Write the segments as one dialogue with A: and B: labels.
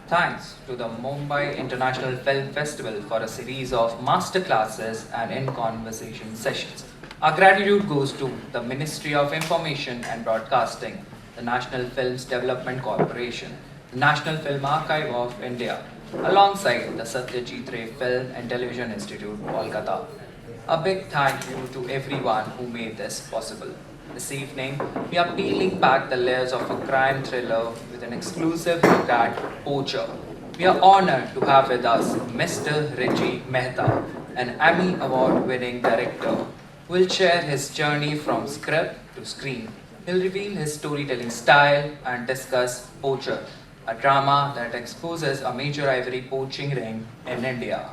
A: Thanks to the Mumbai International Film Festival for a series of master classes and in-conversation sessions. Our gratitude goes to the Ministry of Information and Broadcasting, the National Films Development Corporation, the National Film Archive of India, alongside the Satyajit Ray Film and Television Institute, Kolkata. A big thank you to everyone who made this possible. This evening, we are peeling back the layers of a crime thriller with an exclusive look at Poacher. We are honored to have with us Mr. Richie Mehta, an Emmy Award-winning director, who will share his journey from script to screen. He'll reveal his storytelling style and discuss Poacher, a drama that exposes a major ivory poaching ring in India.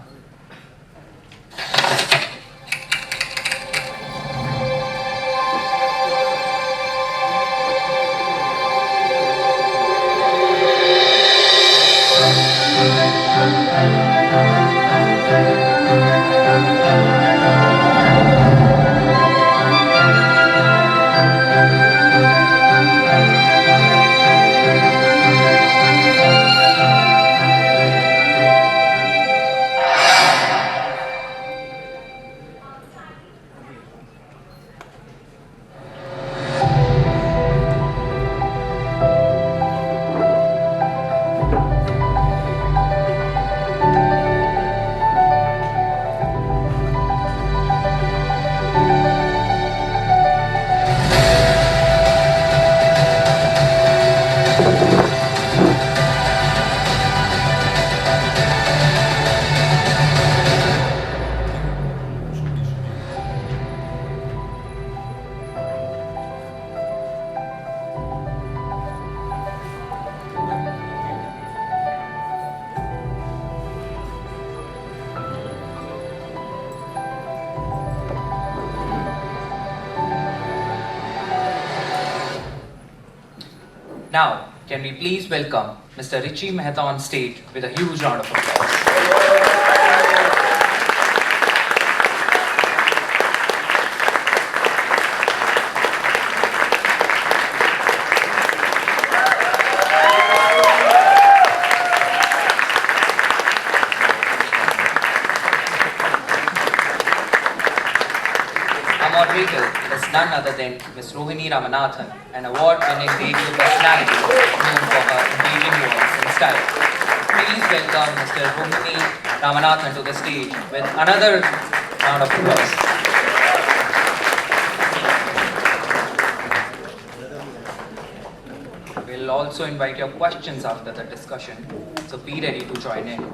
A: Now, can we please welcome Mr. Richie Mehta on stage with a huge round of applause. Our moderator is none other than Ms. Rohini Ramanathan, an award-winning radio personality known for her engaging voice and style. Please welcome Mr. Rohini Ramanathan to the stage with another round of applause. We'll also invite your questions after the discussion, so be ready to join in.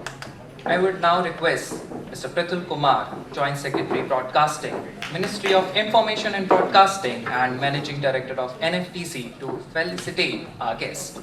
A: I would now request Mr. Pratul Kumar, Joint Secretary Broadcasting, Ministry of Information and Broadcasting and Managing Director of NFTC to felicitate our guest.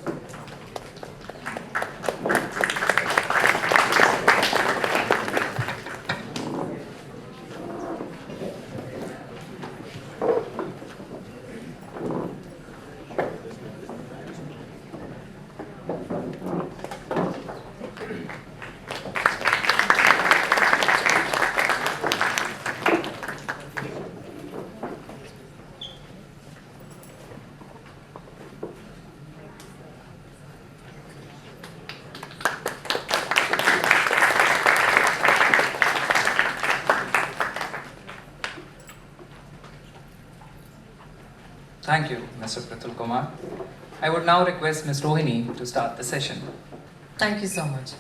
A: Thank you, Mr. Pratul Kumar. I would now request Ms. Rohini to start the session.
B: Thank you so much.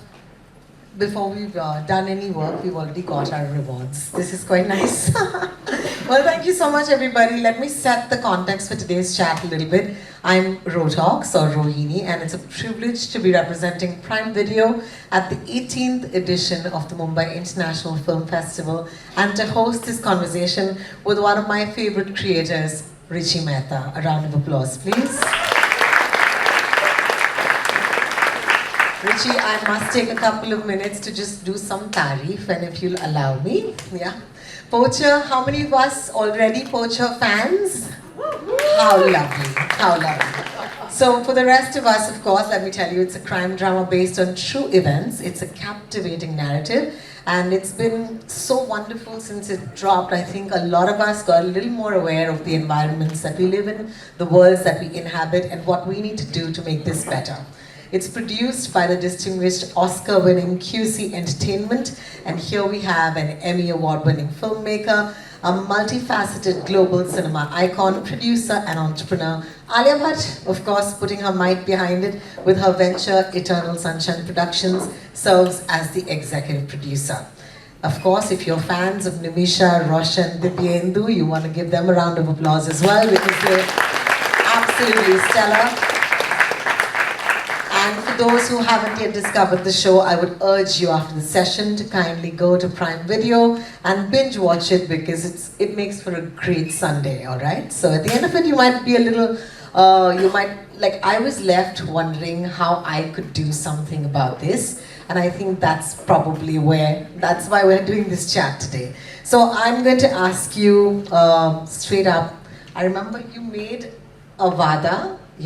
B: Before we've done any work, we've already got our rewards. This is quite nice. Well, thank you so much, everybody. Let me set the context for today's chat a little bit. I'm Rotox, or Rohini, and it's a privilege to be representing Prime Video at the 18th edition of the Mumbai International Film Festival and to host this conversation with one of my favorite creators, Richie Mehta. A round of applause, please. Richie, I must take a couple of minutes to just do some tarif, and if you'll allow me. Yeah. Poacher, how many of us already Poacher fans? How lovely, how lovely. So for the rest of us, of course, let me tell you, it's a crime drama based on true events. It's a captivating narrative. And it's been so wonderful since it dropped. I think a lot of us got a little more aware of the environments that we live in, the worlds that we inhabit, and what we need to do to make this better. It's produced by the distinguished Oscar-winning QC Entertainment, and here we have an Emmy Award-winning filmmaker, a multifaceted global cinema icon, producer and entrepreneur. Alia Bhatt, of course, putting her might behind it with her venture Eternal Sunshine Productions, serves as the executive producer. Of course, if you're fans of Nimisha, Roshan, Dibyendu, you want to give them a round of applause as well because they're absolutely stellar. And for those who haven't yet discovered the show, I would urge you after the session to kindly go to Prime Video and binge watch it because it makes for a great Sunday, all right? So at the end of it, you might be a little, I was left wondering how I could do something about this. And I think that's probably that's why we're doing this chat today. So I'm going to ask you straight up, I remember you made a vada, to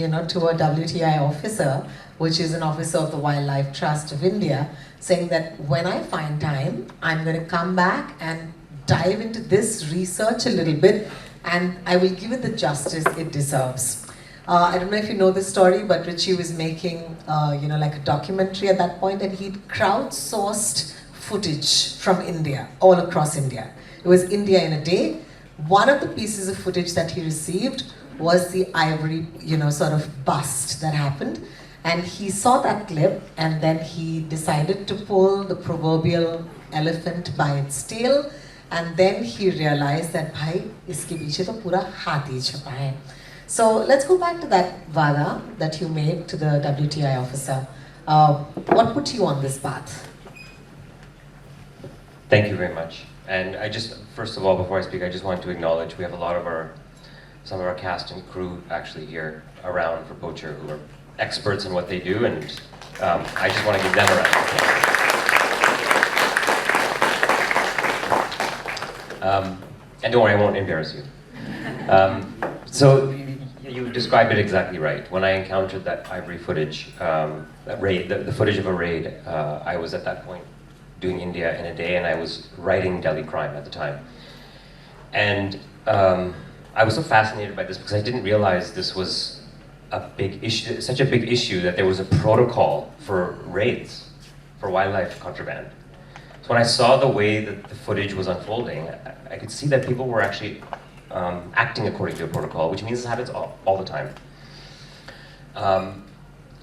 B: a WTI officer, which is an officer of the Wildlife Trust of India, saying that when I find time, I'm going to come back and dive into this research a little bit, and I will give it the justice it deserves. I don't know if you know this story, but Richie was making, like a documentary at that point, and he'd crowdsourced footage from India, all across India. It was India in a day. One of the pieces of footage that he received was the ivory, sort of bust that happened. And he saw that clip, and then he decided to pull the proverbial elephant by its tail, and then he realized that, bhai, iske piche to pura hathi chapa hai. So let's go back to that vada that you made to the WTI officer. What put you on this path?
C: Thank you very much. And first of all, before I speak, I just want to acknowledge we have a lot of some of our cast and crew actually here around for Poacher who are experts in what they do, and I just want to give them a round of applause. And don't worry, I won't embarrass you. So you described it exactly right. When I encountered that ivory footage, that raid, the footage of a raid, I was at that point doing India in a day, and I was writing Delhi Crime at the time. And I was so fascinated by this because I didn't realize this was a big issue, such a big issue that there was a protocol for raids, for wildlife contraband. So when I saw the way that the footage was unfolding, I could see that people were actually acting according to a protocol, which means this happens all the time.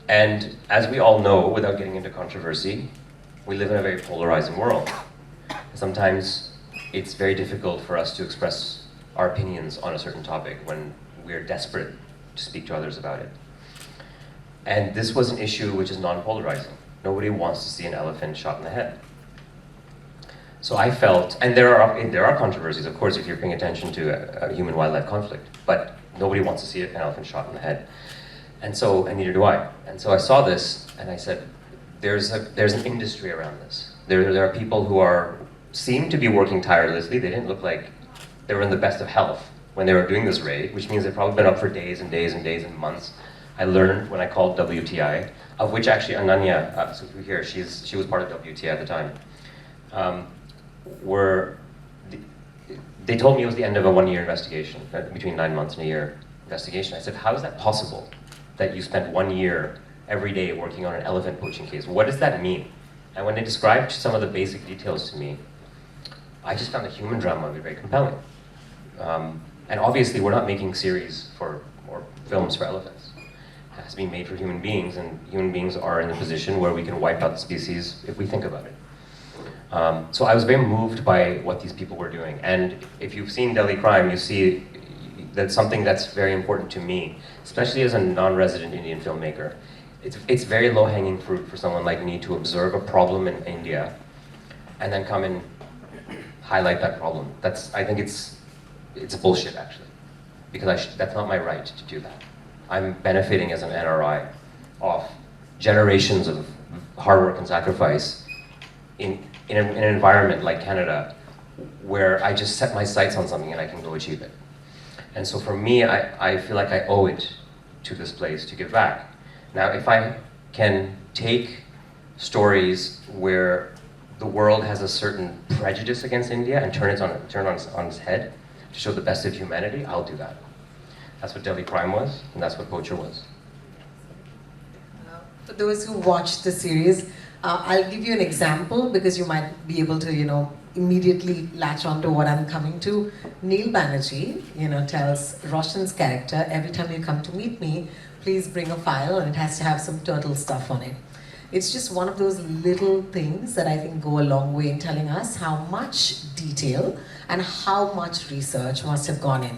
C: And as we all know, without getting into controversy, we live in a very polarizing world. Sometimes it's very difficult for us to express our opinions on a certain topic when we're desperate to speak to others about it. And this was an issue which is non-polarizing. Nobody wants to see an elephant shot in the head. So I felt, and there are controversies, of course, if you're paying attention to a human-wildlife conflict, but nobody wants to see an elephant shot in the head. And neither do I. And so I saw this, and I said, there's an industry around this. There are people who seem to be working tirelessly. They didn't look like they were in the best of health when they were doing this raid, which means they've probably been up for days and days and days and months. I learned when I called WTI, of which actually Ananya, so here, she was part of WTI at the time, they told me it was the end of a 1-year investigation, between 9 months and a year investigation. I said, how is that possible that you spent 1 year every day working on an elephant poaching case? What does that mean? And when they described some of the basic details to me, I just found the human drama of it very compelling. And obviously we're not making series or films for elephants. It has to be made for human beings, and human beings are in a position where we can wipe out the species if we think about it. So I was very moved by what these people were doing. And if you've seen Delhi Crime, you see that's something that's very important to me, especially as a non-resident Indian filmmaker. It's very low-hanging fruit for someone like me to observe a problem in India and then come and highlight that problem. I think it's bullshit, actually, because that's not my right to do that. I'm benefiting as an NRI off generations of hard work and sacrifice in an environment like Canada, where I just set my sights on something and I can go achieve it. And so for me, I feel like I owe it to this place to give back. Now, if I can take stories where the world has a certain prejudice against India and turn it on its head to show the best of humanity, I'll do that. That's what Delhi Crime was, and that's what Poacher was.
B: For those who watch the series, I'll give you an example because you might be able to, immediately latch on to what I'm coming to. Neil Banerjee, tells Roshan's character, every time you come to meet me, please bring a file and it has to have some turtle stuff on it. It's just one of those little things that I think go a long way in telling us how much detail and how much research must have gone in.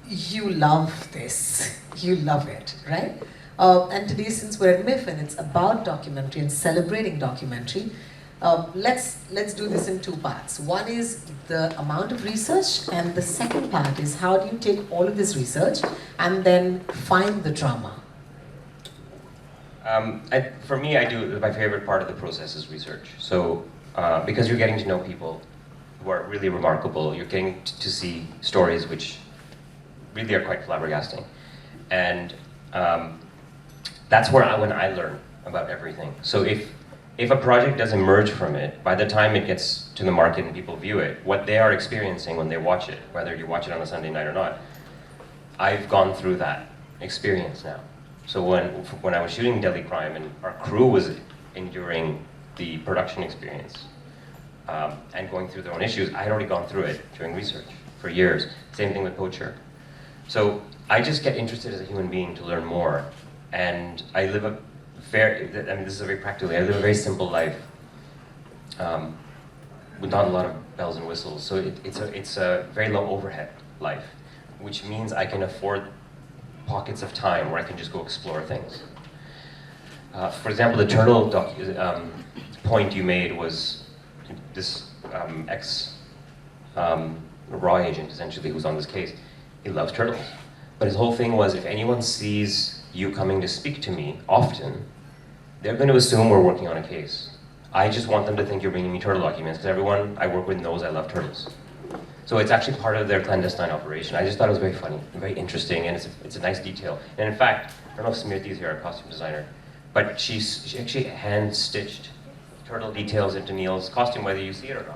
B: You love this. You love it, right? And today, since we're at MIFF and it's about documentary and celebrating documentary, let's do this in two parts. One is the amount of research, and the second part is how do you take all of this research and then find the drama?
C: For me, my favorite part of the process is research. So, because you're getting to know people who are really remarkable, you're getting to see stories which really are quite flabbergasting. And that's when I learn about everything. So if a project does emerge from it, by the time it gets to the market and people view it, what they are experiencing when they watch it, whether you watch it on a Sunday night or not, I've gone through that experience now. So when I was shooting Delhi Crime and our crew was enduring the production experience and going through their own issues, I had already gone through it during research for years. Same thing with Poacher. So I just get interested as a human being to learn more. And I live this is a very practical, I live a very simple life with not a lot of bells and whistles. So it's a very low overhead life, which means I can afford pockets of time where I can just go explore things. For example, the turtle point you made was this raw agent, essentially, who's on this case. He loves turtles. But his whole thing was, if anyone sees you coming to speak to me often, they're going to assume we're working on a case. I just want them to think you're bringing me turtle documents, because everyone I work with knows I love turtles. So it's actually part of their clandestine operation. I just thought it was very funny, and very interesting, and it's a nice detail. And in fact, I don't know if Smriti is here, our costume designer, but she actually hand-stitched turtle details into Neil's costume, whether you see it or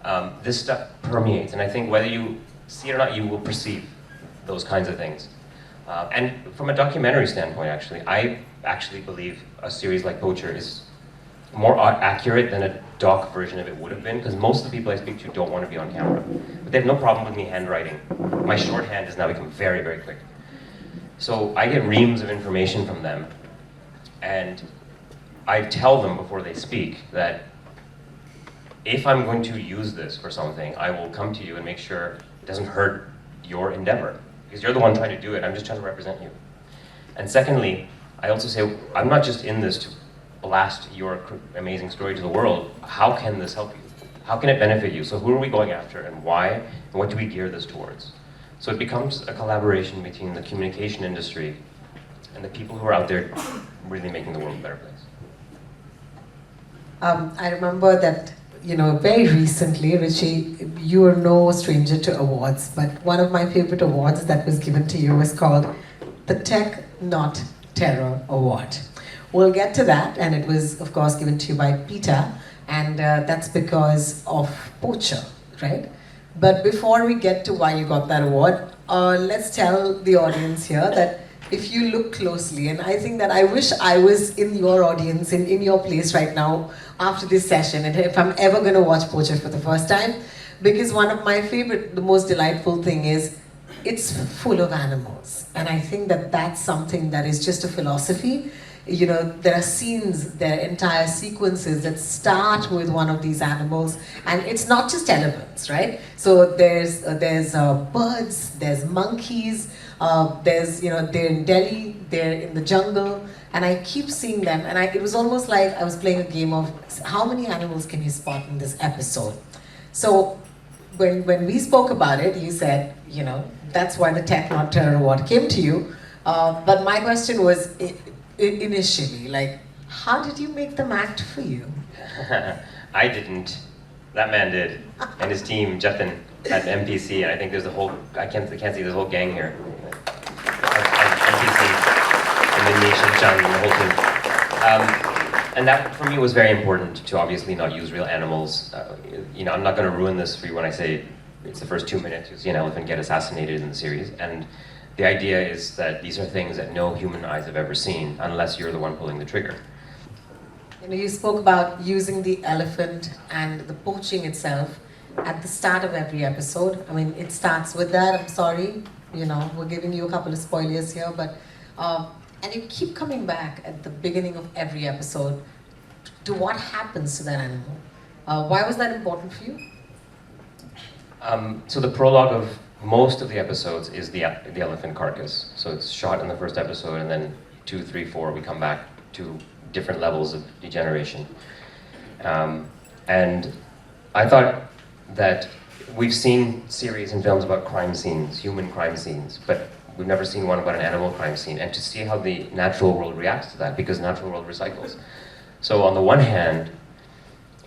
C: not. This stuff permeates, and I think whether you see it or not, you will perceive those kinds of things. And from a documentary standpoint, I actually believe a series like Poacher is more accurate than a doc version of it would have been, because most of the people I speak to don't want to be on camera. But they have no problem with me handwriting. My shorthand has now become very, very quick. So I get reams of information from them, and I tell them before they speak that if I'm going to use this for something, I will come to you and make sure it doesn't hurt your endeavor. Because you're the one trying to do it, I'm just trying to represent you. And secondly, I also say, I'm not just in this to blast your amazing story to the world. How can this help you? How can it benefit you? So who are we going after, and why, and what do we gear this towards? So it becomes a collaboration between the communication industry and the people who are out there really making the world a better place.
B: I remember that, very recently, Richie, you are no stranger to awards, but one of my favorite awards that was given to you was called the Tech Not Terror Award. We'll get to that, and it was, of course, given to you by Peter, and that's because of Poacher, right? But before we get to why you got that award, let's tell the audience here that if you look closely, and I think that I wish I was in your audience, in your place right now after this session, and if I'm ever going to watch Poacher for the first time, because one of my favorite, the most delightful thing is, it's full of animals. And I think that that's something that is just a philosophy. There are scenes, there are entire sequences that start with one of these animals, and it's not just elephants, right? So there's birds, there's monkeys, they're in Delhi, they're in the jungle, and I keep seeing them, and it was almost like I was playing a game of how many animals can you spot in this episode? So when we spoke about it, you said, that's why the Tech Not Terror Award came to you. But my question was, initially, how did you make them act for you?
C: I didn't. That man did, and his team, Jatin, at MPC, and I think there's a whole, I can't see, there's a whole gang here. MPC, and then Nish and Chan, and the whole team. And that, for me, was very important to obviously not use real animals. I'm not going to ruin this for you when I say it's the first 2 minutes you see an elephant get assassinated in the series, and the idea is that these are things that no human eyes have ever seen unless you're the one pulling the trigger.
B: You know, you spoke about using the elephant and the poaching itself at the start of every episode. I mean, it starts with that. I'm sorry, you know, we're giving you a couple of spoilers here, but and you keep coming back at the beginning of every episode to what happens to that animal. Why was that important for you?
C: So the prologue of most of the episodes is the elephant carcass. So it's shot in the first episode, and then 2, 3, 4, we come back to different levels of degeneration. And I thought that we've seen series and films about crime scenes, human crime scenes, but we've never seen one about an animal crime scene. And to see how the natural world reacts to that, because natural world recycles. So on the one hand,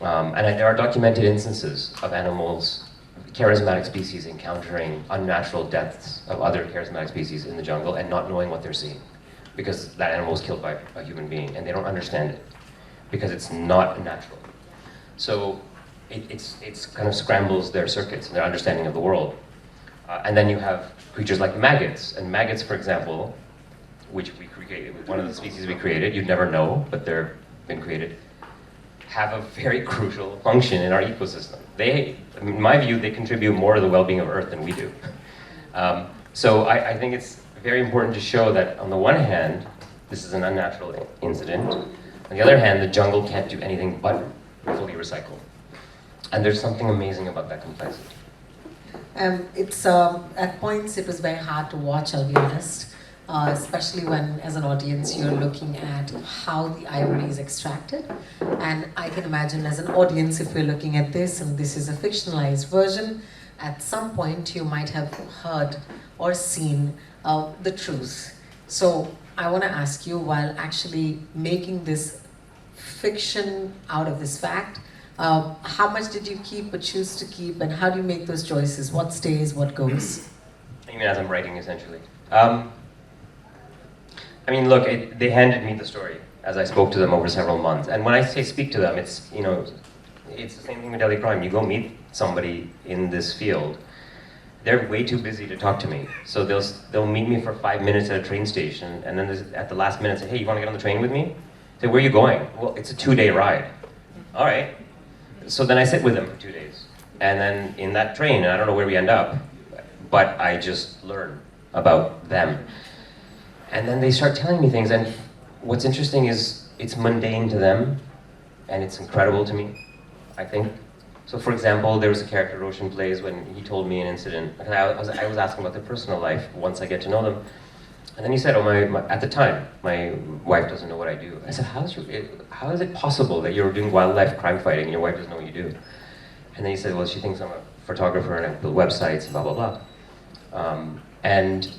C: and there are documented instances of animals, charismatic species encountering unnatural deaths of other charismatic species in the jungle and not knowing what they're seeing, because that animal was killed by a human being and they don't understand it because it's not natural. So it's kind of scrambles their circuits and their understanding of the world. And then you have creatures like maggots. And maggots, for example, which we created, one of the species we created, you'd never know, but they've been created, have a very crucial function in our ecosystem. In my view, they contribute more to the well-being of Earth than we do. So I think it's very important to show that, on the one hand, this is an unnatural incident. On the other hand, the jungle can't do anything but fully recycle. And there's something amazing about that complexity.
B: It's at points it was very hard to watch, I'll be honest, especially when, as an audience, you're looking at how the ivory is extracted. And I can imagine, as an audience, if we're looking at this and this is a fictionalized version, at some point you might have heard or seen the truth. So I want to ask you, while actually making this fiction out of this fact, how much did you keep or choose to keep, and how do you make those choices? What stays, what goes?
C: You mean as I'm writing, essentially? I mean, look, they handed me the story as I spoke to them over several months. And when I say speak to them, it's, you know, it's the same thing with Delhi crime. You go meet somebody in this field, they're way too busy to talk to me. So they'll meet me for 5 minutes at a train station, and then at the last minute say, hey, you want to get on the train with me? Say, where are you going? Well, it's a 2-day ride. All right. So then I sit with them for 2 days. And then in that train, and I don't know where we end up, but I just learn about them. And then they start telling me things, and what's interesting is it's mundane to them, and it's incredible to me, I think. So for example, there was a character Roshan plays when he told me an incident. I was asking about their personal life once I get to know them. And then he said, at the time, my wife doesn't know what I do. I said, how is it possible that you're doing wildlife crime fighting and your wife doesn't know what you do? And then he said, well, she thinks I'm a photographer and I build websites and blah, blah, blah. And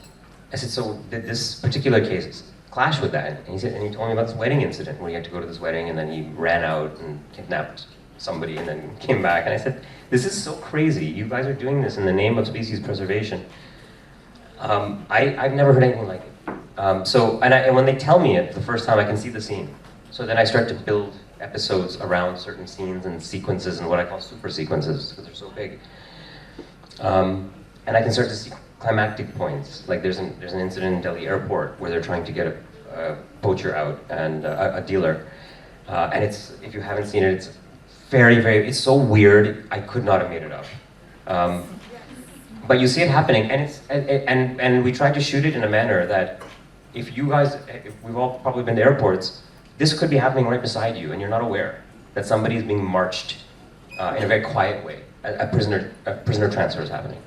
C: I said, so did this particular case clash with that? And he told me about this wedding incident where he had to go to this wedding and then he ran out and kidnapped somebody and then came back. And I said, this is so crazy. You guys are doing this in the name of species preservation. I've never heard anything like it. And when they tell me it the first time, I can see the scene. So then I start to build episodes around certain scenes and sequences and what I call super sequences, because they're so big. And I can start to see climactic points. Like there's an incident in Delhi airport where they're trying to get a poacher out and a dealer. And if you haven't seen it, it's very, very, it's so weird, I could not have made it up. But you see it happening, and we tried to shoot it in a manner that if we've all probably been to airports, this could be happening right beside you, and you're not aware that somebody is being marched in a very quiet way. A prisoner transfer is happening.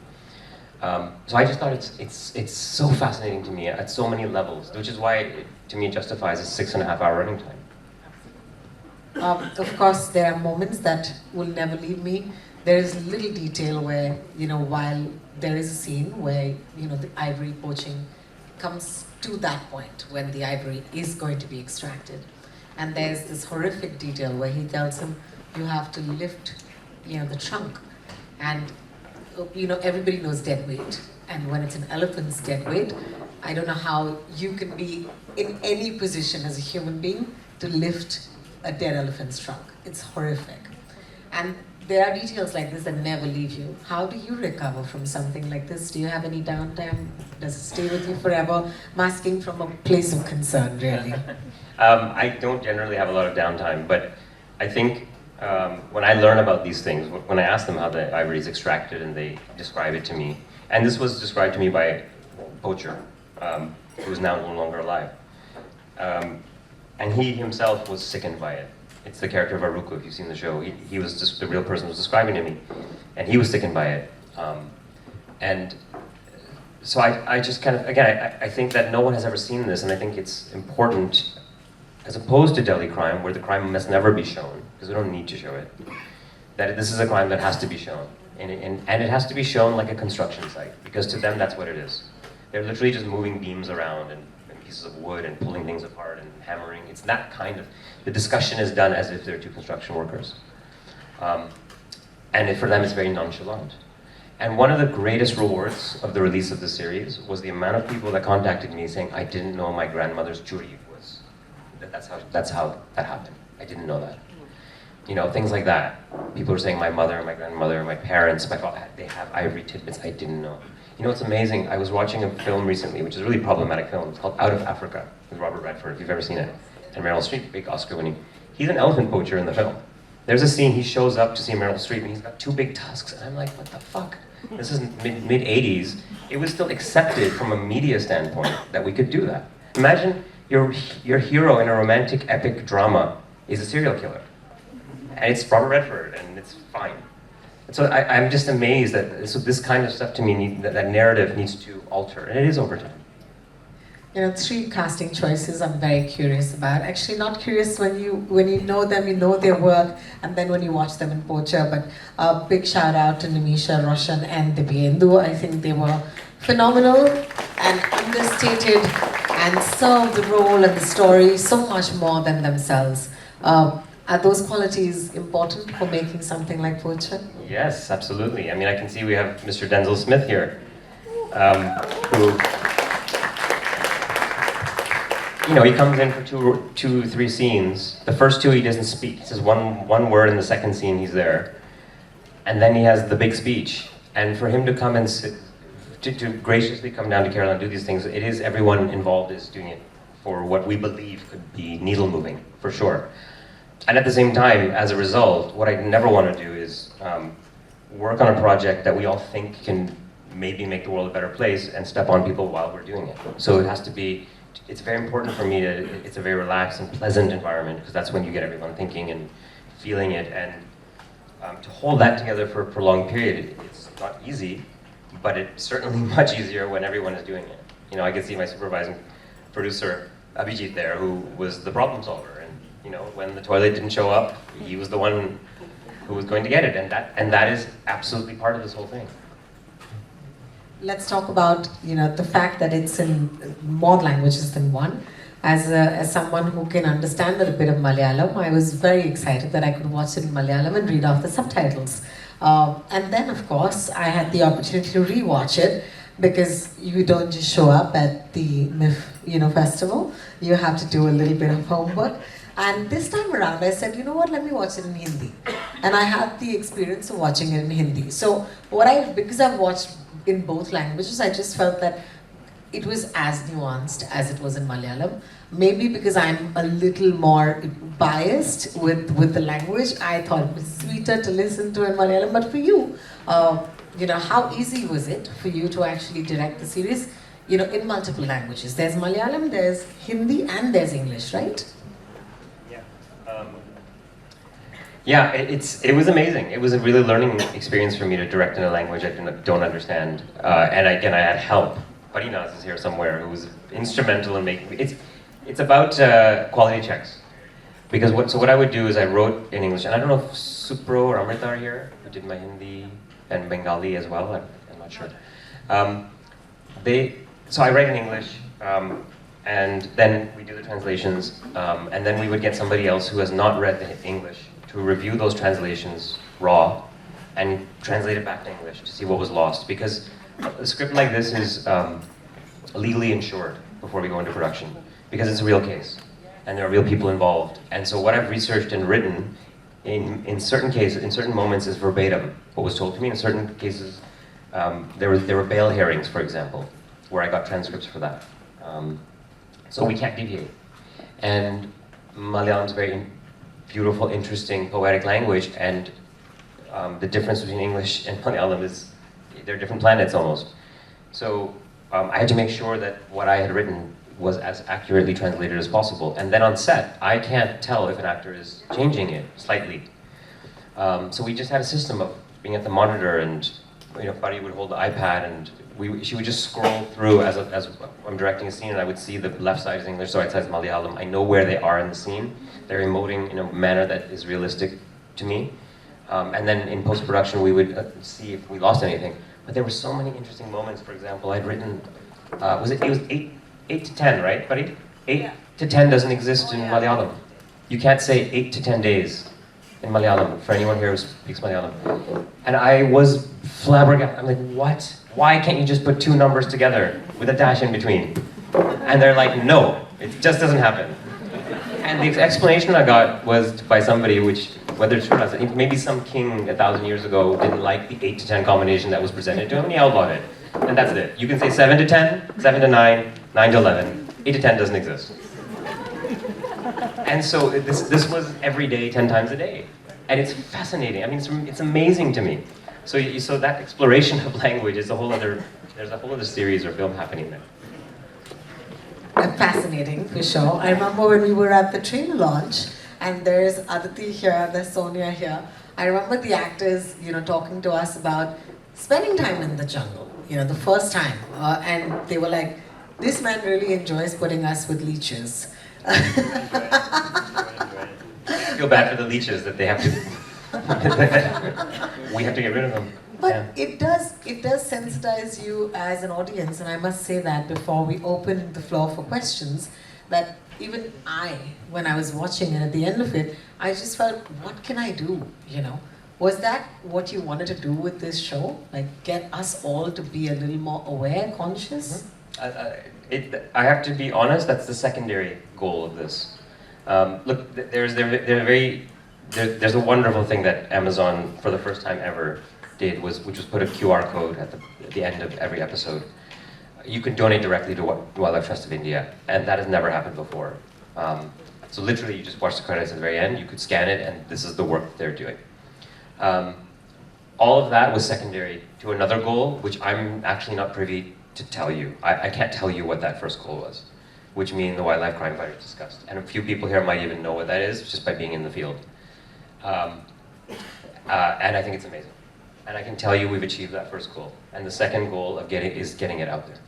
C: So I just thought it's so fascinating to me at so many levels, which is why, to me, it justifies a 6.5-hour running time.
B: Of course, there are moments that will never leave me. There is little detail where, you know, while there is a scene where, you know, the ivory poaching comes to that point when the ivory is going to be extracted. And there's this horrific detail where he tells him, you have to lift, you know, the trunk. And, you know, everybody knows dead weight. And when it's an elephant's dead weight, I don't know how you can be in any position as a human being to lift a dead elephant's trunk. It's horrific. And there are details like this that never leave you. How do you recover from something like this? Do you have any downtime? Does it stay with you forever? I'm asking from a place of concern, really.
C: I don't generally have a lot of downtime, but I think when I learn about these things, when I ask them how the ivory is extracted and they describe it to me, and this was described to me by Poacher, who's now no longer alive. And he himself was sickened by it. It's the character of Aruku, if you've seen the show. He was just, the real person was describing to me, and he was sickened by it. And so I just kind of, again, I think that no one has ever seen this, and I think it's important, as opposed to Delhi crime, where the crime must never be shown, because we don't need to show it, that this is a crime that has to be shown. And it has to be shown like a construction site, because to them that's what it is. They're literally just moving beams around and pieces of wood and pulling things apart and hammering. It's that kind of, the discussion is done as if they're two construction workers. And for them it's very nonchalant. And one of the greatest rewards of the release of the series was the amount of people that contacted me saying, I didn't know my grandmother's churi was. That's how that happened. I didn't know that. You know, things like that. People were saying my mother, my grandmother, my parents, my father, they have ivory tidbits I didn't know. You know what's amazing? I was watching a film recently, which is a really problematic film. It's called Out of Africa with Robert Redford, if you've ever seen it. And Meryl Streep, big Oscar winning. He's an elephant poacher in the film. There's a scene, he shows up to see Meryl Streep and he's got two big tusks. And I'm like, what the fuck? This is mid-80s. It was still accepted from a media standpoint that we could do that. Imagine your hero in a romantic epic drama is a serial killer. And it's Robert Redford, and it's fine. So I'm just amazed that so this kind of stuff to me, that narrative needs to alter, and it is over time.
B: You know, 3 casting choices I'm very curious about. Actually, not curious when you know them, you know their work, and then when you watch them in Poacher. But a big shout out to Nimisha, Roshan, and Dibyendu. I think they were phenomenal and understated and served the role and the story so much more than themselves. Are those qualities important for making something like Poacher?
C: Yes, absolutely. I mean, I can see we have Mr. Denzel Smith here, who, you know, he comes in for two, 3 scenes. The first 2 he doesn't speak. He says one word in the second scene he's there. And then he has the big speech. And for him to come and to graciously come down to Kerala and do these things, it is everyone involved is doing it for what we believe could be needle moving, for sure. And at the same time, as a result, what I never want to do is work on a project that we all think can maybe make the world a better place and step on people while we're doing it. So it has to be, it's very important for me to, it's a very relaxed and pleasant environment, because that's when you get everyone thinking and feeling it. And to hold that together for a prolonged period, it's not easy, but it's certainly much easier when everyone is doing it. You know, I could see my supervising producer, Abhijit, there, who was the problem solver. You know, when the toilet didn't show up, he was the one who was going to get it, and that is absolutely part of this whole thing.
B: Let's talk about, you know, the fact that it's in more languages than one. As someone who can understand a bit of Malayalam, I was very excited that I could watch it in Malayalam and read off the subtitles. And then, of course, I had the opportunity to rewatch it, because you don't just show up at the MIFF, you know, festival. You have to do a little bit of homework. And this time around, I said, you know what, let me watch it in Hindi. And I had the experience of watching it in Hindi. So because I've watched in both languages, I just felt that it was as nuanced as it was in Malayalam. Maybe because I'm a little more biased with the language, I thought it was sweeter to listen to in Malayalam. But for you, you know, how easy was it for you to actually direct the series, you know, in multiple languages? There's Malayalam, there's Hindi, and there's English, right?
C: Yeah, it was amazing. It was a really learning experience for me to direct in a language I don't understand. And again, I had help. Parinaz is here somewhere, who was instrumental in making it's about quality checks. Because what I would do is I wrote in English, and I don't know if Supro or Amrita are here, who did my Hindi and Bengali as well. I'm not sure. So I write in English, and then we do the translations, and then we would get somebody else who has not read the English to review those translations raw and translate it back to English to see what was lost. Because a script like this is legally insured before we go into production, because it's a real case and there are real people involved. And so what I've researched and written in certain cases, in certain moments, is verbatim what was told to me. In certain cases, there were bail hearings, for example, where I got transcripts for that. So we can't deviate. And Malayalam's very beautiful, interesting, poetic language, and the difference between English and Malayalam is they're different planets almost. So I had to make sure that what I had written was as accurately translated as possible. And then on set, I can't tell if an actor is changing it slightly. So we just had a system of being at the monitor, and Buddy would hold the iPad, and she would just scroll through as I'm directing a scene, and I would see the left side is English, the right side is Malayalam. I know where they are in the scene. They're emoting in a manner that is realistic to me. And then in post-production, we would see if we lost anything. But there were so many interesting moments. For example, I'd written, it was 8 to 10, right, buddy? 8 to 10 doesn't exist in Malayalam. You can't say 8 to 10 days in Malayalam, for anyone here who speaks Malayalam. And I was flabbergasted. I'm like, what? Why can't you just put two numbers together with a dash in between? And they're like, no, it just doesn't happen. And the explanation I got was by somebody, which, whether it's true or not, maybe some king 1,000 years ago didn't like the 8 to 10 combination that was presented to him, and he outlawed it. And that's it. You can say 7 to 10, 7 to 9, 9 to 11. 8 to 10 doesn't exist. And so this was every day, 10 times a day. And it's fascinating. I mean, it's amazing to me. So that exploration of language is there's a whole other series or film happening there.
B: Fascinating, for sure. I remember when we were at the trailer launch, and there's Aditi here, there's Sonia here. I remember the actors, talking to us about spending time in the jungle, the first time. And they were like, this man really enjoys putting us with leeches.
C: I feel bad for the leeches that they have to, we have to get rid of them.
B: But it does sensitize you as an audience, and I must say that before we open the floor for questions, that even when I was watching it, at the end of it, I just felt, what can I do, Was that what you wanted to do with this show? Like, get us all to be a little more aware, conscious?
C: I have to be honest, that's the secondary goal of this. Look, there's a wonderful thing that Amazon, for the first time ever, did, which was put a QR code at the end of every episode. You can donate directly to Wildlife Trust of India, and that has never happened before. So literally, you just watch the credits at the very end, you could scan it, and this is the work that they're doing. All of that was secondary to another goal, which I'm actually not privy to tell you. I can't tell you what that first goal was, which me and the wildlife crime fighters discussed. And a few people here might even know what that is, just by being in the field. And I think it's amazing. And I can tell you we've achieved that first goal. And the second goal is getting it out there.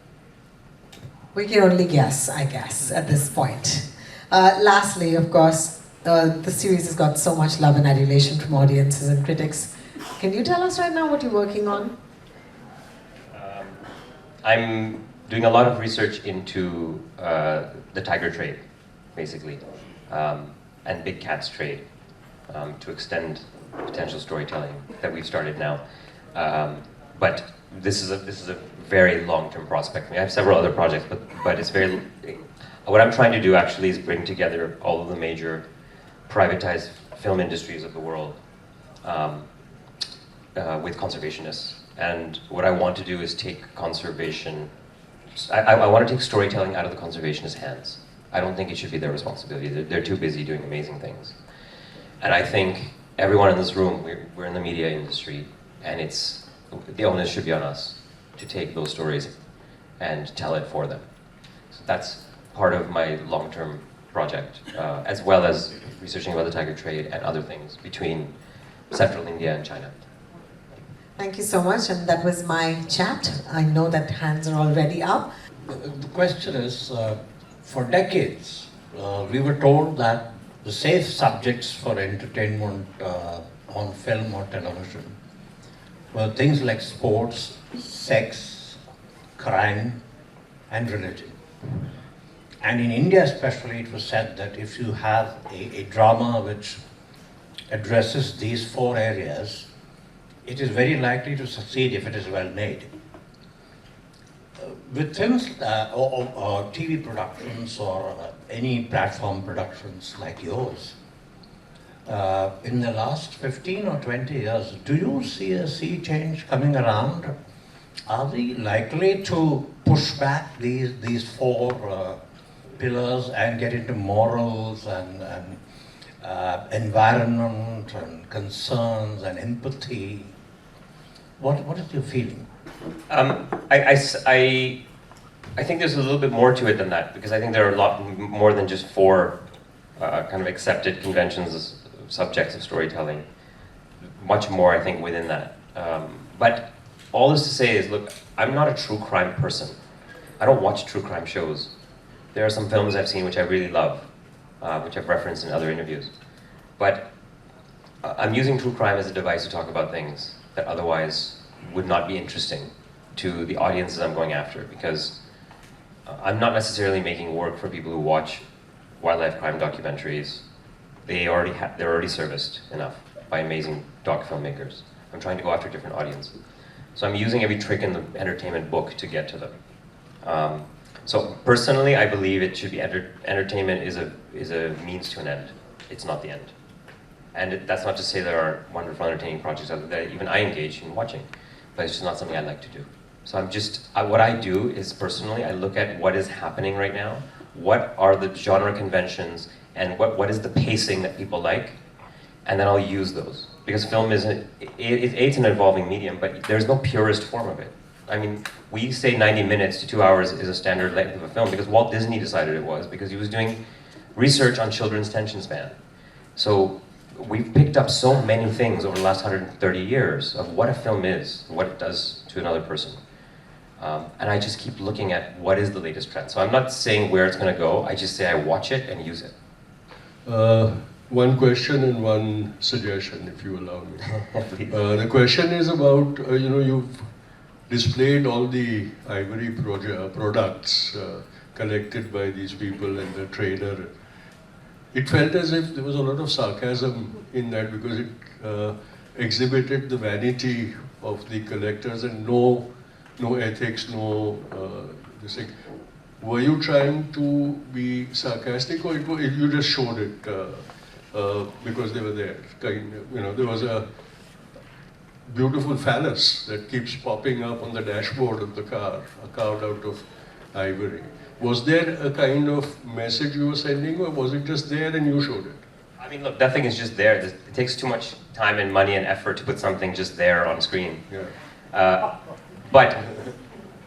B: We can only guess, I guess, at this point. Lastly, of course, the series has got so much love and adulation from audiences and critics. Can you tell us right now what you're working on?
C: I'm doing a lot of research into the tiger trade, basically, and big cats trade, to extend potential storytelling that we've started now. But this is a very long-term prospect. I mean, I have several other projects, but it's very. What I'm trying to do actually is bring together all of the major privatized film industries of the world with conservationists. And what I want to do is take conservation. I want to take storytelling out of the conservationist hands. I don't think it should be their responsibility. They're too busy doing amazing things. And I think everyone in this room, we're in the media industry, and the onus should be on us to take those stories and tell it for them. So that's part of my long-term project, as well as researching about the tiger trade and other things between Central India and China.
B: Thank you so much, and that was my chat. I know that hands are already up.
D: The question is, for decades, we were told that the safe subjects for entertainment on film or television were things like sports, sex, crime, and religion. And in India especially, it was said that if you have a drama which addresses these four areas, it is very likely to succeed if it is well made. With films or TV productions or any platform productions like yours, in the last 15 or 20 years, do you see a sea change coming around? Are we likely to push back these four pillars and get into morals and environment and concerns and empathy? What is your feeling?
C: I think there's a little bit more to it than that, because I think there are a lot more than just four kind of accepted conventions, subjects of storytelling. Much more, I think, within that. But all this to say is, look, I'm not a true crime person. I don't watch true crime shows. There are some films I've seen which I really love, which I've referenced in other interviews. But I'm using true crime as a device to talk about things that otherwise would not be interesting to the audiences I'm going after, because I'm not necessarily making work for people who watch wildlife crime documentaries. They're already serviced enough by amazing doc filmmakers. I'm trying to go after a different audience. So I'm using every trick in the entertainment book to get to them. So personally, I believe it should be entertainment is a means to an end. It's not the end. And that's not to say there are wonderful entertaining projects out there that even I engage in watching, but it's just not something I like to do. So what I do is personally, I look at what is happening right now, what are the genre conventions, and what is the pacing that people like, and then I'll use those. Because film it's an evolving medium, but there's no purest form of it. I mean, we say 90 minutes to 2 hours is a standard length of a film because Walt Disney decided it was, because he was doing research on children's attention span. So we've picked up so many things over the last 130 years of what a film is, what it does to another person. And I just keep looking at what is the latest trend. So I'm not saying where it's going to go, I just say I watch it and use it.
E: One question and one suggestion, if you allow me. The question is about, you've displayed all the ivory products collected by these people and the trader. It felt as if there was a lot of sarcasm in that, because it exhibited the vanity of the collectors and no ethics, this thing. Were you trying to be sarcastic, or you just showed it because they were there? There was a beautiful phallus that keeps popping up on the dashboard of the car, carved out of ivory. Was there a kind of message you were sending, or was it just there and you showed it?
C: I mean, look, nothing is just there. It takes too much time and money and effort to put something just there on screen.
E: Yeah.
C: But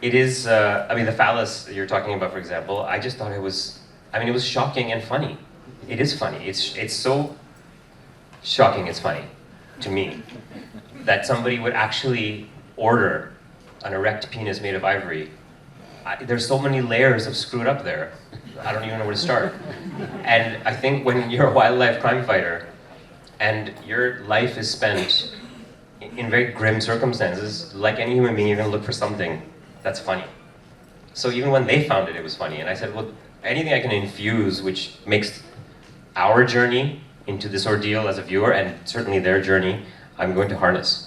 C: it is, the phallus you're talking about, for example, I just thought it was shocking and funny. It is funny. It's so shocking it's funny to me that somebody would actually order an erect penis made of ivory. There's so many layers of screwed up there. I don't even know where to start. And I think when you're a wildlife crime fighter and your life is spent in very grim circumstances, like any human being, you're going to look for something that's funny. So even when they found it, it was funny. And I said, well, anything I can infuse which makes our journey into this ordeal as a viewer, and certainly their journey, I'm going to harness.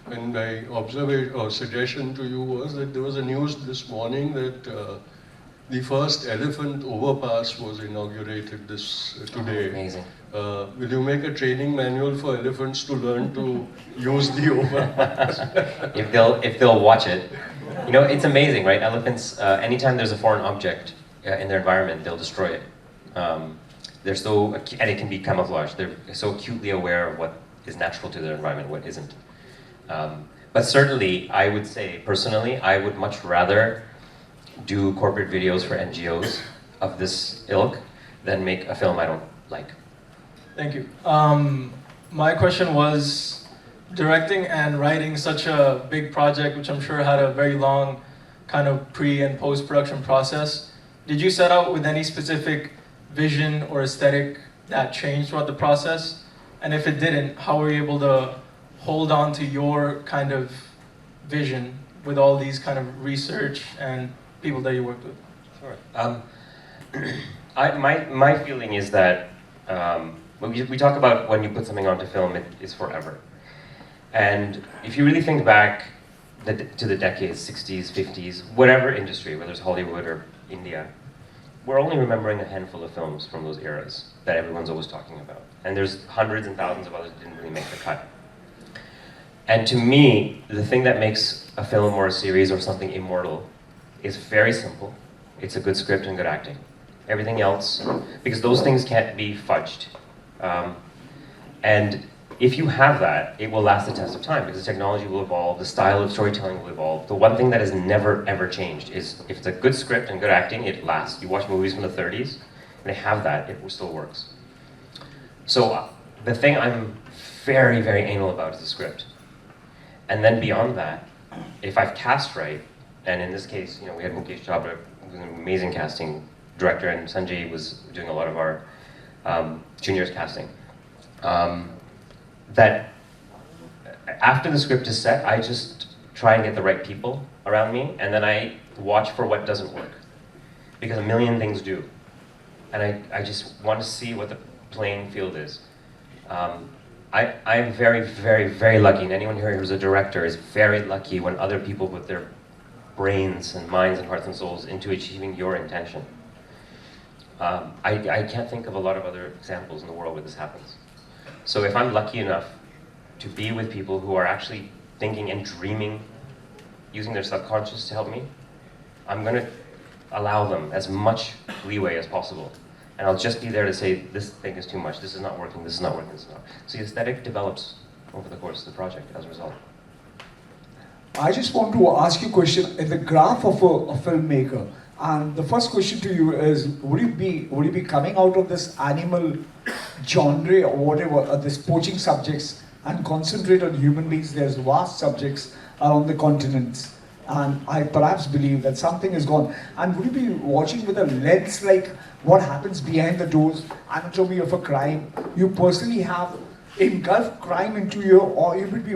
E: And my observation or suggestion to you was that there was a news this morning that the first elephant overpass was inaugurated today.
C: Amazing.
E: Will you make a training manual for elephants to learn to use the overpass?
C: if they'll watch it. It's amazing, right? Elephants, anytime there's a foreign object in their environment, they'll destroy it. And it can be camouflaged. They're so acutely aware of what is natural to their environment, what isn't. But certainly, I would say, personally, I would much rather do corporate videos for NGOs of this ilk than make a film I don't like.
F: Thank you. My question was, directing and writing such a big project, which I'm sure had a very long kind of pre- and post-production process, did you set out with any specific vision or aesthetic that changed throughout the process? And if it didn't, how were you able to hold on to your kind of vision with all these kind of research and people that you worked with?
C: Sure. My feeling is that we talk about when you put something onto film, it is forever. And if you really think back to the decades, 60s, 50s, whatever industry, whether it's Hollywood or India, we're only remembering a handful of films from those eras that everyone's always talking about. And there's hundreds and thousands of others that didn't really make the cut. And to me, the thing that makes a film or a series or something immortal is very simple. It's a good script and good acting. Everything else, because those things can't be fudged. And if you have that, it will last the test of time because the technology will evolve, the style of storytelling will evolve. The one thing that has never ever changed is if it's a good script and good acting, it lasts. You watch movies from the 30s, and they have that, it still works. So the thing I'm very, very anal about is the script. And then beyond that, if I've cast right, and in this case, we had Mukesh Chabra, who was an amazing casting director, and Sanjay was doing a lot of our juniors casting. That after the script is set, I just try and get the right people around me, and then I watch for what doesn't work. Because a million things do. And I just want to see what the playing field is. I'm very, very, very lucky, and anyone here who's a director is very lucky when other people put their brains and minds and hearts and souls into achieving your intention. I can't think of a lot of other examples in the world where this happens. So if I'm lucky enough to be with people who are actually thinking and dreaming, using their subconscious to help me, I'm going to allow them as much leeway as possible. And I'll just be there to say, this thing is too much, this is not working, this is not working, this is not. So the aesthetic develops over the course of the project as a result.
G: I just want to ask you a question in the graph of a filmmaker. And the first question to you is, would you be coming out of this animal genre or whatever, this poaching subjects, and concentrate on human beings? There's vast subjects around the continents. And I perhaps believe that something is gone. And would you be watching with a lens like what happens behind the doors, anatomy of a crime? You personally have engulfed crime into you, or you would be,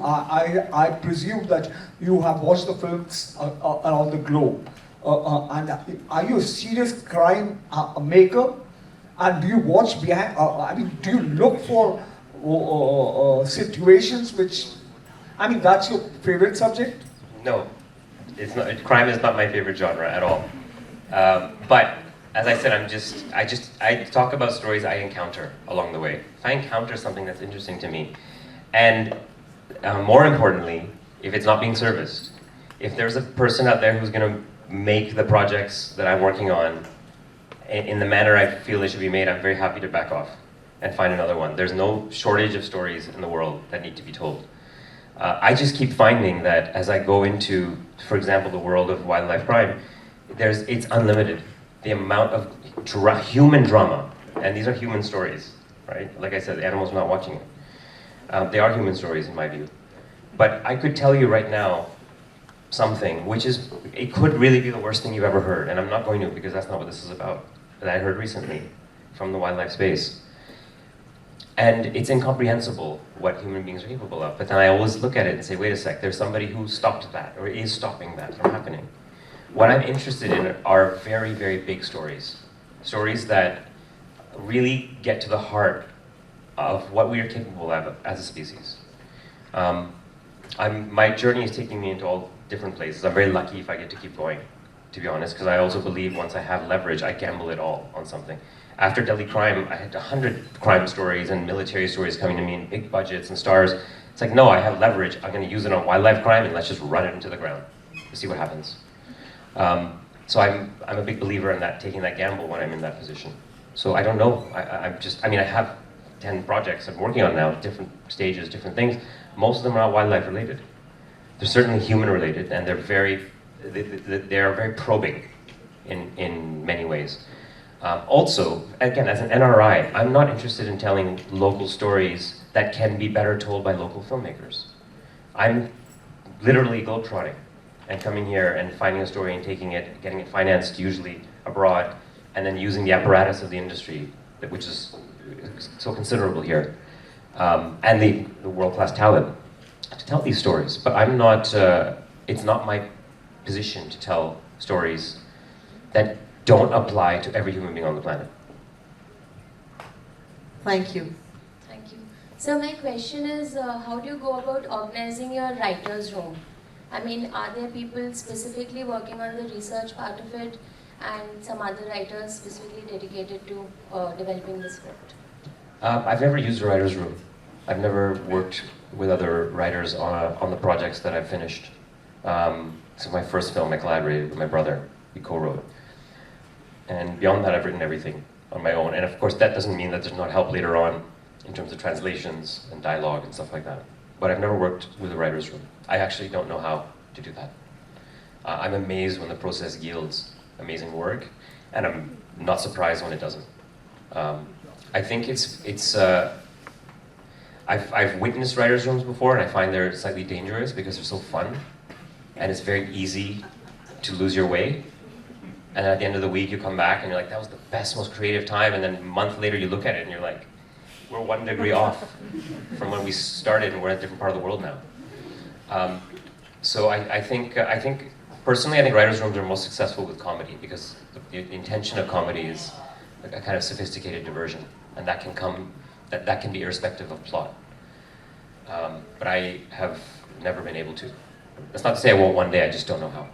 G: I presume that you have watched the films around the globe. And are you a serious crime maker? And do you watch behind, do you look for situations which, that's your favorite subject?
C: No, it's not. Crime is not my favorite genre at all. But as I said, I talk about stories I encounter along the way. If I encounter something that's interesting to me, and more importantly, if it's not being serviced, if there's a person out there who's going to make the projects that I'm working on in the manner I feel they should be made, I'm very happy to back off and find another one. There's no shortage of stories in the world that need to be told. I just keep finding that as I go into, for example, the world of wildlife crime, it's unlimited. The amount of human drama, and these are human stories, right? Like I said, the animals are not watching it. They are human stories in my view. But I could tell you right now something which it could really be the worst thing you've ever heard, and I'm not going to because that's not what this is about, that I heard recently from the wildlife space. And it's incomprehensible what human beings are capable of, but then I always look at it and say, wait a sec, there's somebody who stopped that, or is stopping that from happening. What I'm interested in are very, very big stories. Stories that really get to the heart of what we are capable of as a species. My journey is taking me into all different places. I'm very lucky if I get to keep going, to be honest, because I also believe once I have leverage, I gamble it all on something. After Delhi Crime, I had 100 crime stories and military stories coming to me in big budgets and stars. It's like, no, I have leverage. I'm going to use it on wildlife crime, and let's just run it into the ground to see what happens. So I'm a big believer in that, taking that gamble when I'm in that position. So I don't know. I have 10 projects I'm working on now, different stages, different things. Most of them are wildlife related. They're certainly human related, and they're very probing in many ways. Also, again, as an NRI, I'm not interested in telling local stories that can be better told by local filmmakers. I'm literally globetrotting and coming here and finding a story and taking it, getting it financed, usually abroad, and then using the apparatus of the industry, which is so considerable here, and the world-class talent to tell these stories. But I'm not, it's not my position to tell stories that don't apply to every human being on the planet.
B: Thank you.
H: Thank you. So my question is, how do you go about organizing your writer's room? I mean, are there people specifically working on the research part of it and some other writers specifically dedicated to developing the script?
C: I've never used a writer's room. I've never worked with other writers on the projects that I've finished. So my first film, I collaborated with my brother. We co-wrote. And beyond that, I've written everything on my own. And of course, that doesn't mean that there's not help later on in terms of translations and dialogue and stuff like that. But I've never worked with a writer's room. I actually don't know how to do that. I'm amazed when the process yields amazing work, and I'm not surprised when it doesn't. I think I've witnessed writers' rooms before, and I find they're slightly dangerous because they're so fun, and it's very easy to lose your way. And at the end of the week, you come back and you're like, that was the best, most creative time. And then a month later, you look at it and you're like, we're 1 degree off from when we started, and we're in a different part of the world now. So I think personally, I think writers' rooms are most successful with comedy because the intention of comedy is a kind of sophisticated diversion, and that can be irrespective of plot. But I have never been able to. That's not to say I won't one day. I just don't know how.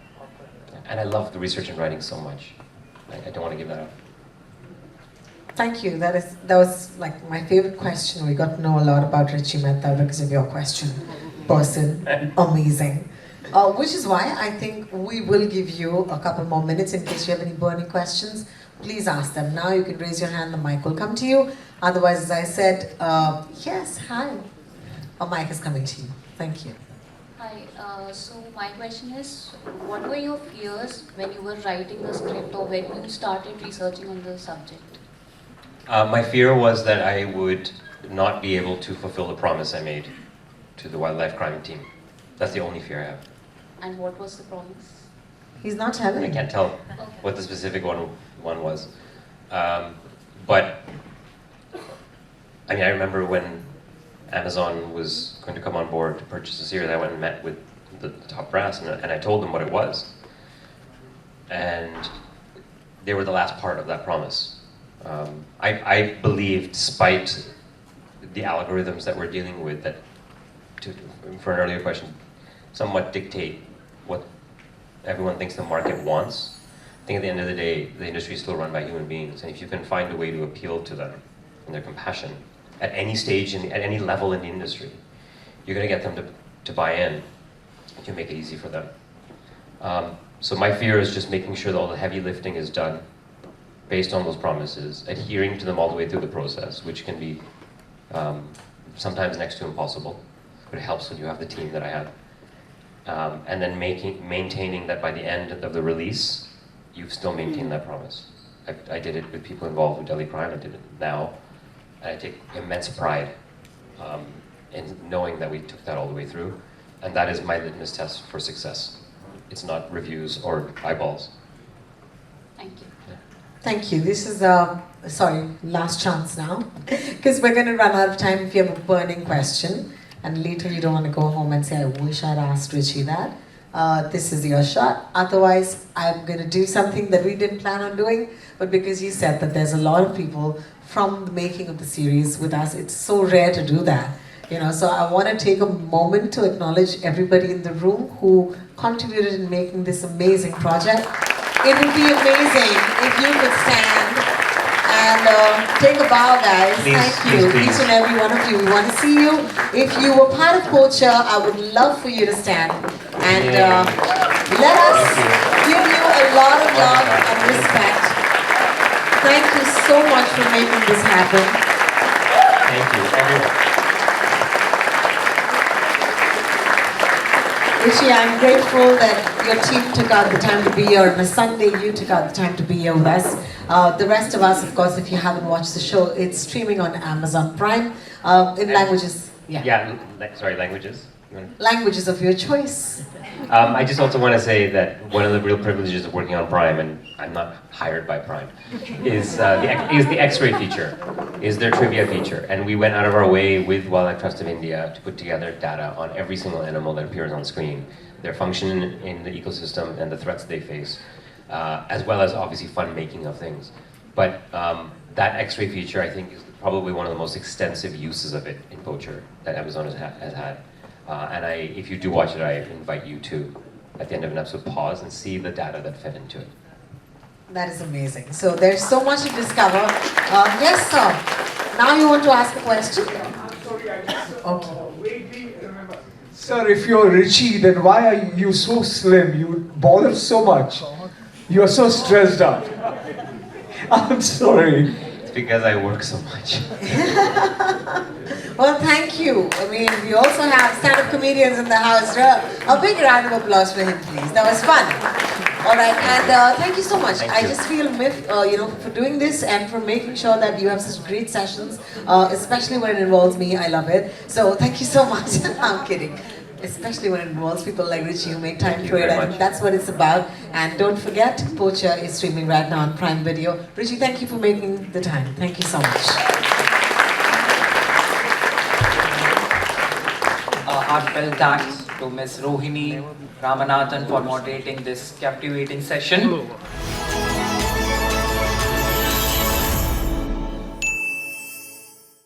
C: And I love the research and writing so much. I don't want to give that up.
B: Thank you. That was like my favorite question. We got to know a lot about Richie Mehta because of your question. Person, amazing. Which is why I think we will give you a couple more minutes in case you have any burning questions. Please ask them. Now you can raise your hand, the mic will come to you. Otherwise, as I said, yes, hi. A mic is coming to you. Thank you.
H: Hi, so my question is, what were your fears when you were writing the script or when you started researching on the subject?
C: My fear was that I would not be able to fulfill the promise I made to the wildlife crime team. That's the only fear I have.
H: And what was the promise?
B: He's not telling.
C: I can't tell what the specific one was. But, I mean, I remember when Amazon was going to come on board to purchase the series, I went and met with the top brass, and I told them what it was. And they were the last part of that promise. I believe, despite the algorithms that we're dealing with, that, for an earlier question, somewhat dictate what everyone thinks the market wants. I think at the end of the day, the industry is still run by human beings, and if you can find a way to appeal to them and their compassion at any stage, at any level in the industry, you're going to get them to buy in if you make it easy for them. So my fear is just making sure that all the heavy lifting is done based on those promises, adhering to them all the way through the process, which can be sometimes next to impossible, but it helps when you have the team that I have. And then maintaining that by the end of the release, you've still maintained that promise. I did it with people involved with Delhi Crime, I did it now, and I take immense pride in knowing that we took that all the way through, and that is my litmus test for success. It's not reviews or eyeballs.
H: Thank you.
C: Yeah.
B: Thank you. This is, sorry, last chance now, because we're going to run out of time if you have a burning question, and later you don't want to go home and say, I wish I'd asked Richie that. This is your shot. Otherwise, I'm going to do something that we didn't plan on doing, but because you said that there's a lot of people from the making of the series with us, it's so rare to do that. You know, so I want to take a moment to acknowledge everybody in the room who contributed in making this amazing project. It would be amazing if you could stand and take a bow, guys.
C: Please,
B: thank you,
C: please.
B: each and every one of you. We want to see you. If you were part of Poacher, I would love for you to stand and let us give you a lot of love and respect. Thank you so much for making this happen.
C: Thank you, everyone.
B: Richie, I'm grateful that your team took out the time to be here. On a Sunday, you took out the time to be here with us. The rest of us, of course, if you haven't watched the show, it's streaming on Amazon Prime in languages.
C: Sorry, languages?
B: Languages of your choice.
C: I just also want to say that one of the real privileges of working on Prime, and I'm not hired by Prime, is the X-ray feature, is their trivia feature. And we went out of our way with Wildlife Trust of India to put together data on every single animal that appears on screen, their function in the ecosystem and the threats they face, as well as obviously fun making of things. But that X-ray feature, I think, is probably one of the most extensive uses of it in Poacher that Amazon has had. And if you do watch it, I invite you to, at the end of an episode, pause and see the data that fed into it.
B: That is amazing. So there's so much to discover. Yes, sir. Now you want to ask a question?
G: I'm sorry, I just
B: Okay.
G: vaguely remember. Sir, if you're Richie, then why are you so slim? You bother so much. You are so stressed out. I'm sorry.
C: It's because I work so much.
B: Well, thank you. I mean, we also have stand-up comedians in the house. A big round of applause for him, please. That was fun. All right, and thank you so much.
C: Thank
B: I
C: you.
B: just feel MIFF, for doing this and for making sure that you have such great sessions, especially when it involves me. I love it. So thank you so much. I'm kidding. Especially when it involves people like Richie who make time
C: Thank you
B: for it.
C: very
B: I think
C: much.
B: that's what it's about. And don't forget, Poacher is streaming right now on Prime Video. Richie, thank you for making the time. Thank you so much.
A: Heartfelt thanks to Ms. Rohini Ramanathan for moderating this captivating session.